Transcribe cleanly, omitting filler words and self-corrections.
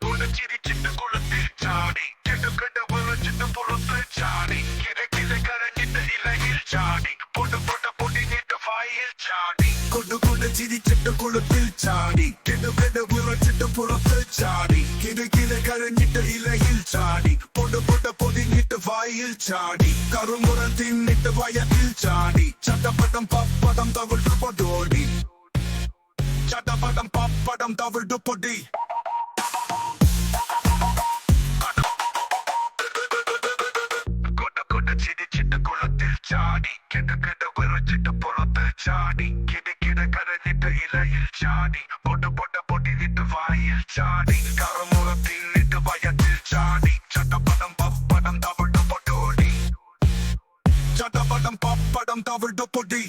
കൊട ചിരിച്ചിട്ട് കുളത്തിൽ ചാടി കെട്ടുകെട്ട് വിറച്ചിട്ട് പുറത്ത് ചാടി കിഴക്കിലെ കരഞ്ഞിട്ട് ഇലയിൽ ചാടി പൊടിഞ്ഞിട്ട് വായിൽ ചാടി കൊട ചിരിച്ചിട്ട് കുളത്തിൽ ചാടി കെട്ടുകെട്ട് വിറച്ചിട്ട് പുറത്ത് ചാടി കിഴക്കിലെ കരഞ്ഞിട്ട് ഇലയിൽ ചാടി പൊടിഞ്ഞിട്ട് വായിൽ ചാടി കറുമുറ തിന്നിട്ട് വയറ്റിൽ ചാടി ചട്ടപ്പട്ടം പപ്പടം തവിട്ട് പൊടോടി ചട്ടപ്പടം പപ്പടം തവിട്ട് പൊടി കൊട ചിരിച്ചിട്ട് കുളത്തിൽ ചാടി കെട്ടുകെട്ട് വിറച്ചിട്ട് പുറത്ത് ചാടി കിടക്കിട കരഞ്ഞിട്ട് ഇലയിൽ ചാടി പൊടിഞ്ഞിട്ട് വായിൽ ചാടി കറുമുറ തിന്നിട്ട് വയറ്റിൽ ചാടി ചട്ടപ്പടം പപ്പടം തവിട്ട് പൊടോടി ചട്ടപ്പടം പപ്പടം തവിട്ട് പൊടി